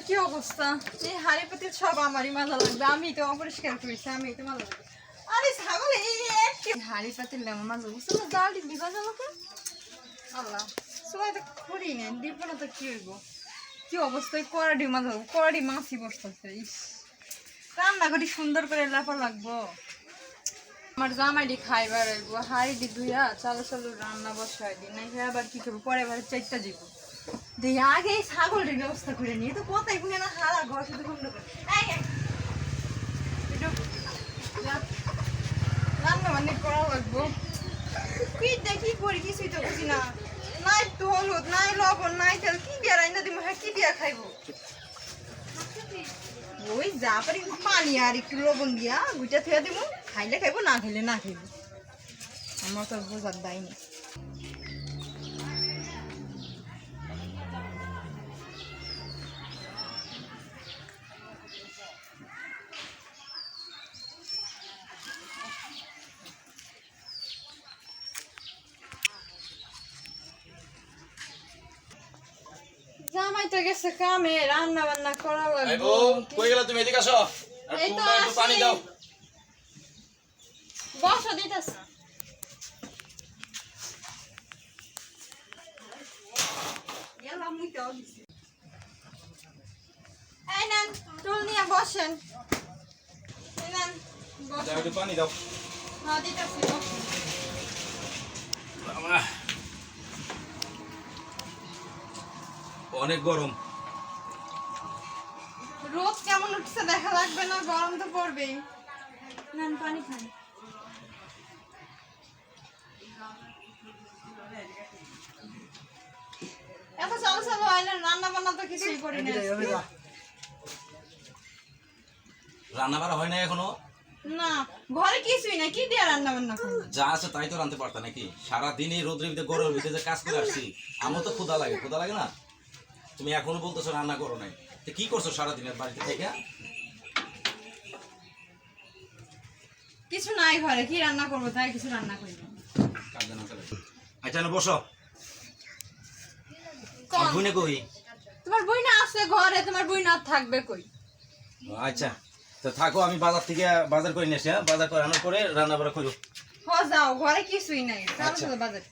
কি অবস্থা? এই হাড়ি পাতিল সব আমারই মাজা লাগবে। আমি তো অপরিষ্কার করেছি, আমি তো মাজা লাগবে। আরে ছাগল এই হাড়ি পাতিল আমার মাজা বুঝছো না? ডাল দিবি ভাজা আমাকে। আল্লাহ, সবাই তো করি নেন, দিব না তো কি হইব? কি অবস্থায় কড়াডি মাজা, কড়াডি মাছি বসতেছে। ইস, রান্না করি সুন্দর করে লাফা লাগবো। আমার জামাইডি খাইবার হইব, হাড়ি দি ধুইয়া চালু চালু রান্না বসাই দিই না, আবার কি করবো? পরে এবার চারটা দিব। দেখি আগে এই ছাগলের ব্যবস্থা করে নিয়ে তো কোথায় গুনে না হারা ঘর শুধু বন্ধ করে রান্না বান্না করা লাগবো। কি দেখি করি কিছুই তো বুঝি না। নাই তো হলুদ, নাই লবণ, নাই তেল, কি দিয়া রান্না দিব? হ্যাঁ, কি দিয়া খাইবো? ওই যা পারি পানি আর একটু লবণ দিয়া গুইটা থুয়া দিব, খাইলে খাইবো, না খাইলে না খাইবো। আমার তো বোঝার দায় নেই। জামাই তো গেছে কামে, রান্না বান্না করা লাগবে। কই গেলা তুমি? এদিকে আসো, এই তো একটু পানি দাও। বসো, দিতেছ। এই নেন টুল নিয়ে বসেন। এই নেন বসেন। একটু পানি দাও। হ্যাঁ, দিতেছি, বসেন। অনেক গরম। রোদ কেমন উঠছে দেখা লাগবে না? গরম তো পড়বেই। নেন পানি খান। এত চালু চালু হয় না, রান্না বান্না তো কিছুই করি না। রান্না বাড়া হয় না এখনো? না, ঘরে কিছুই না, কি দিয়ে রান্না বান্না করবো? যা আছে তাই তো রাঁধতে পারতা নাকি? সারাদিন এই রোদ্রের ভিতরে গরমের ভিতরে যে কাজ করে আসছি, আমার তো ক্ষুধা লাগে। ক্ষুধা লাগে না? তুমি এখনো বলতেছো রান্না করো নাই। তো কি করছো সারাদিনের বাড়িতে থেকে? কিছু নাই ঘরে, কি রান্না করবো? তাই কিছু রান্না করি না। আচ্ছা না, বসো। বুনে কই? তোমার বই না আছে ঘরে, তোমার বই না থাকবে কই? আচ্ছা, তো থাকো, আমি বাজার থেকে বাজার করে নিয়ে আসি। হ্যাঁ, বাজার করে আনার পরে রান্না বাড়া করো। হ, যাও, ঘরে কিছুই নাই। চালু আচ্ছা। চালু বাজার।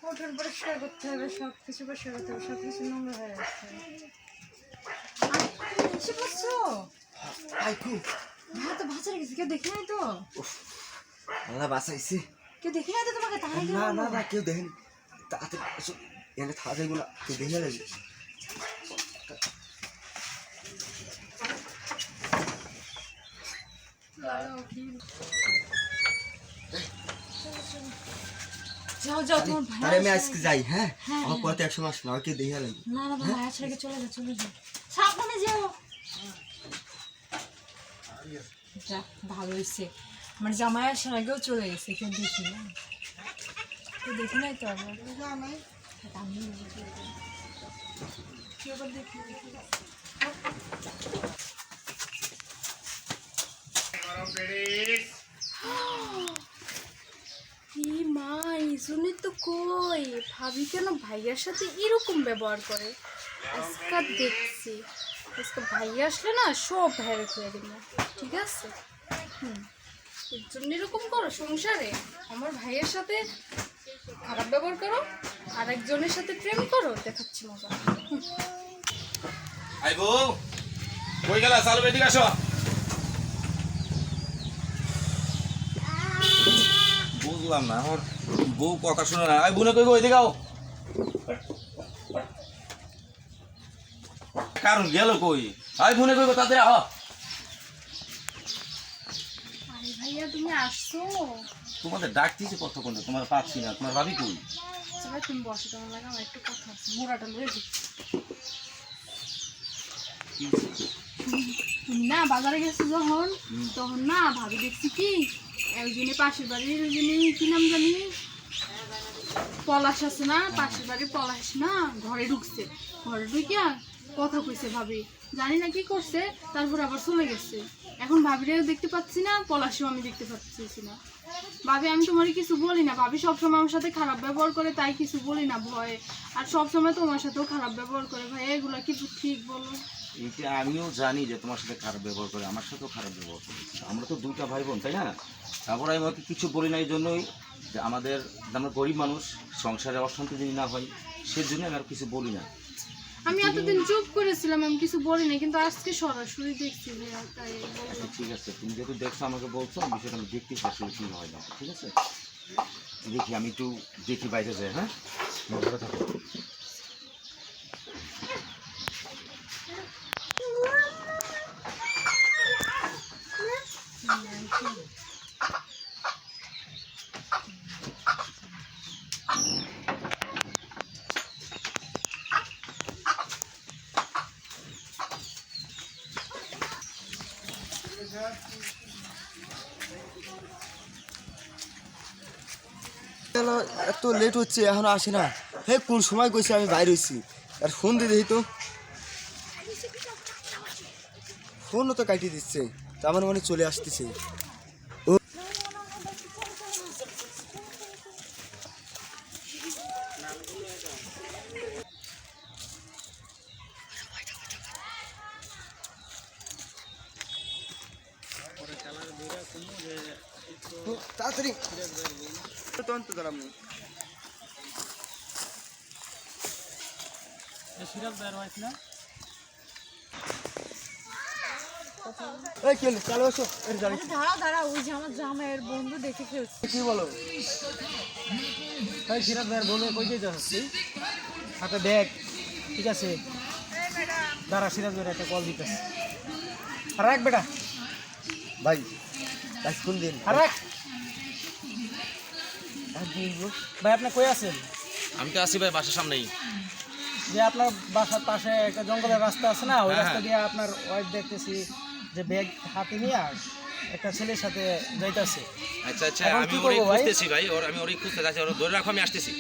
উঠোন পরিষ্কার করতে হবে, সবকিছু পরিষ্কার করতে হবে, সবকিছু নোংরা হয়ে যাচ্ছে। এসে পড়ছো? ভাত তো বাজারে গেছে, কেউ দেখে নাই তো? আল্লাহ বাঁচাইছে। কেউ দেখে নাই তো তোমাকে? তাহলে কি না হলো? না না, কেউ দেখেনি। তাতে এখানে থাকা যাইব না, কেউ দেখে লাগবে। যাও যাও, তোমার ভাই আরে আমি আজকে যাই। হ্যাঁ, হ্যাঁ, আমার পরে 100 মাস না, কেউ দেখে লাগবে। না না, ভাই আছড়ে চলে যাও, চলে যাও, সাবধানে যাও। যা, ভালো হয়েছে, আমার জামাই আসার আগেও চলে গেছে, কেউ দেখি না। কেউ দেখি নাই তো? আমার জামাই আমি কি আবার দেখি? মা, এই জন্য তো কই ভাবি কেন ভাইয়ার সাথে এরকম ব্যবহার করে। আজকে দেখছি, আজকে ভাইয়া আসলে না সব ভাইয়ের করে দিব, ঠিক আছে? এর জন্য এরকম করো সংসারে? আমার ভাইয়ের সাথে খারাপ ব্যবহার করো, আর একজনের সাথে প্রেম করো, দেখাচ্ছি মজা। আই বউ, কই গেলা? চালু, এদিকে আসো। বুঝলাম না, আমার বউ কথা শুনে না। আই বুনে কই গো? এদিকে আও। কারণ গেল কই? আই বুনে কই গো? তাড়াতাড়ি আহ। আরে ভাইয়া, তুমি আসছো? তোমাদের ডাকতেছি কতক্ষণ, তোমার পাচ্ছি না। তোমার ভাবি কই? সবাই তুমি বসো, তোমার লাগে আমার একটু কথা আছে, মোড়াটা লয়ে দিচ্ছি। না, বাজারে গেছি যখন, তখন না ভাবি দেখছি কি একজনে পাশের বাড়ির ওইজনে কি নাম জানি, পলাশ আছে না, পাশের বাড়ির পলাশ না, ঘরে ঢুকছে। ঘরে ঢুকিয়া কথা কইছে ভাবি, জানি না কি করছে, তারপর আবার চলে গেছে। এখন ভাবিরেও দেখতে পাচ্ছি না, পলাশেও আমি দেখতে পাচ্ছি না। ভাবি আমি তোমার কিছু বলি না, ভাবি সবসময় আমার সাথে খারাপ ব্যবহার করে, তাই কিছু বলি না ভয়ে। আর সবসময় তোমার সাথেও খারাপ ব্যবহার করে ভাই, এগুলো কি ঠিক বলো? এইটা আমিও জানি যে তোমার সাথে খারাপ ব্যবহার করে, আমার সাথেও খারাপ ব্যবহার করে। আমরা তো দুইটা ভাই বোন, তাই না? তারপর আমি ওকে কিছু বলি না এই জন্যই যে আমরা গরিব মানুষ, সংসারে অশান্তি যদি না হয় সেজন্য আমি আর কিছু বলি না। আমি এতদিন চুপ করেছিলাম, আমি কিছু বলি না, কিন্তু আজকে সরাসরি দেখছি যে তাই বললাম। আচ্ছা ঠিক আছে, তুমি যেহেতু দেখছো আমাকে বলছো, বিষয়টা আমি দেখতেছি আসলে কী হয় না, ঠিক আছে? দেখি আমি একটু দেখি বাইরে যাই। হ্যাঁ, ঘরে থাকো। এত লেট হচ্ছে এখনো আসে না। হে কোন সময় কইছে আমি বাইরে হইছি, আর ফোন দিয়ে দেখি তো, ফোনও তো কাটিয়ে দিচ্ছে, তার মানে চলে আসতেছে। তাড়াতাড়ি তখন তো দাঁড়াম নেই। এই কি হলো? চালু আসো, এর গাড়ি দাঁড়া, ওই যে আমার জামাইয়ের বন্ধু দেখে ফেলছে। কি বলো? ভাই সিরাজ ভাইয়ের বলে কই যেতে হচ্ছে হাতে ব্যাগ, ঠিক আছে? দাঁড়া, সিরাজ ভাইয়ের একটা কল দিতেছে। আর রাখ বেটা, ভাই ভাই কোন দিন আর রাখ। ভাই আপনি কই আছেন? আমি তো আসি ভাই বাসার সামনেই। যে আপনার বাসার পাশে একটা জঙ্গলের রাস্তা আছে না, ওই হ্যাঁ, রাস্তা দিয়ে আপনার ওয়াইফ দেখতেছি যে ব্যাগ হাতে নিয়ে একটা ছেলের সাথে যাইতেছে। আচ্ছা আচ্ছা, এখন আমি কি ওরই করবো ভাই? খুঁজতেছি ভাই, আমি ওরই খুঁজতে যাচ্ছি, ওর ধরে রাখো, আমি আসতেছি।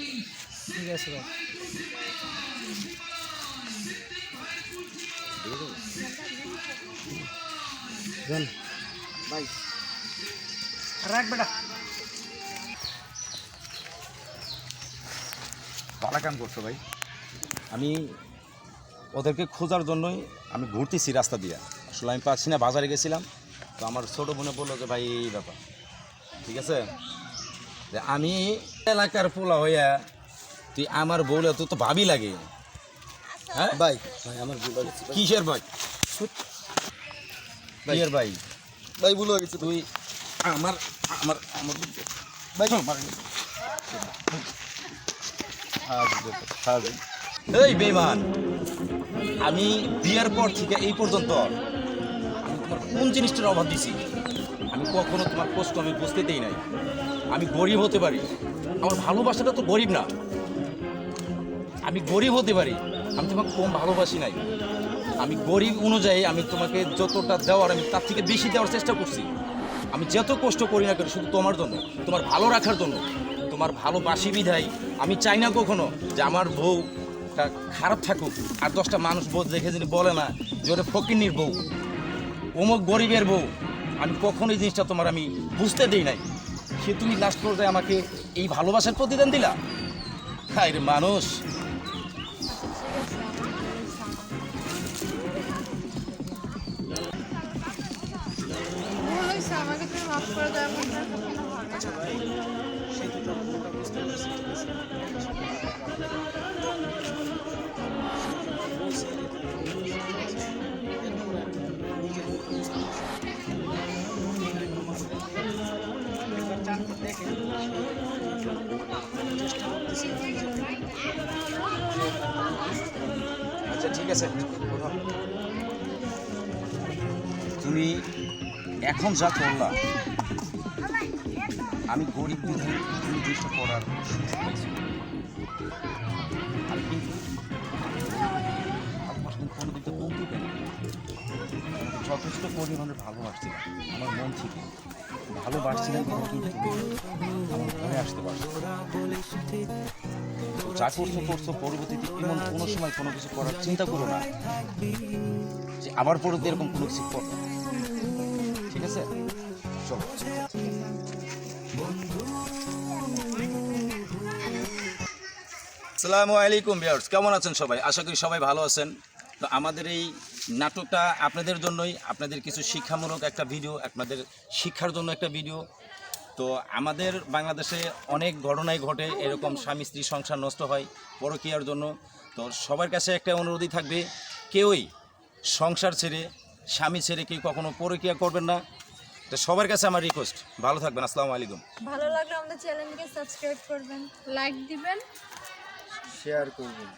ঠিক আছে ভাই। ভাই আর রাখ বেটা। ভালো কাম করছো ভাই। আমি ওদেরকে খোঁজার জন্যই আমি ঘুরতেছি রাস্তা দিয়ে। আসলে আমি পাচ্ছি না, বাজারে গেছিলাম, তো আমার ছোটো বোনে বললো যে ভাই এই ব্যাপার, ঠিক আছে? যে আমি এলাকার পোলা হইয়া তুই আমার বউলে তুই তো ভাবি লাগে। হ্যাঁ ভাই ভাই আমার ভুল হয়ে গেছে কিসের ভাই? কিসের ভাই? ভাই, ভুল হয়ে গেছে। তুই আমার আমার আমার ভাই এই বেমান, আমি বিয়ের পর থেকে এই পর্যন্ত আমি তোমার কোন জিনিসটার অভাব দিছি? আমি কখনো তোমার কষ্ট আমি বুঝতে দেই নাই। আমি গরিব হতে পারি, আমার ভালোবাসাটা তো গরিব না। আমি গরিব হতে পারি, আমি তোমাকে কম ভালোবাসি নাই। আমি গরিব অনুযায়ী আমি তোমাকে যতটা দেওয়ার আমি তার থেকে বেশি দেওয়ার চেষ্টা করছি। আমি যত কষ্ট করি না কেন শুধু তোমার জন্য, তোমার ভালো রাখার জন্য। তোমার ভালোবাসি বিধায় আমি চাই না কখনো যে আমার বউটা খারাপ থাকুক, আর 10টা মানুষ বউ দেখে যিনি বলে না যে ওটা ফকিন্নির বউ, অমুক গরিবের বউ। আমি কখনো এই জিনিসটা তোমার আমি বুঝতে দিই নাই। সে তুমি লাস্ট পর্যায়ে আমাকে এই ভালোবাসার প্রতিদান দিলা। হায় রে মানুষ। ভুল হয়েছে, আমাকে তুমি মাফ করে দাও, আমার আর কখনো হবে না। সেই তো পুরোটা বুঝতে পারছি, ঠিক আছে? বলছি যে তুমি এরপরে নিজের মতো বুঝতে পারছি। একবার জানতে দেখে চেষ্টা করতেছি আচ্ছা ঠিক আছে, তুমি এখন যা করলা, আমি গরিব বুঝে তুমি জিনিসটা করার সুযোগ পাইছি। আমি কিন্তু তোমার সাথে কোনো দিকটা কমতে পারি, যথেষ্ট পরিমাণে ভালোবাসছিলাম আমার মন থেকে। ভালোবাসছিলাম কিন্তু তুমি আমার ঘরে আসতে পারছো। যা করছো পরবর্তীতে এমন কোনো সময় কোনো কিছু করার চিন্তা করো না যে আবার পরে এরকম কোনো কিছু করো, ঠিক আছে? চলো। আসসালামু আলাইকুম ভিউয়ার্স, কেমন আছেন সবাই? আশা করি সবাই ভালো আছেন। তো আমাদের এই নাটকটা আপনাদের জন্যই, আপনাদের কিছু শিক্ষামূলক একটা ভিডিও, আপনাদের শিক্ষার জন্য একটা ভিডিও। তো আমাদের বাংলাদেশে অনেক ঘটনাই ঘটে, এরকম স্বামী স্ত্রী সংসার নষ্ট হয় পরকীয়ার জন্য। তো সবার কাছে একটা অনুরোধই থাকবে, কেউই সংসার ছেড়ে, স্বামী ছেড়ে কেউ কখনো পরকীয়া করবেন না। তো সবার কাছে আমার রিকোয়েস্ট, ভালো থাকবেন। আসসালামু আলাইকুম। ভালো লাগলে আমাদের চ্যানেলকে সাবস্ক্রাইব করবেন। লাইক দিবেন। শেয়ার করবেন।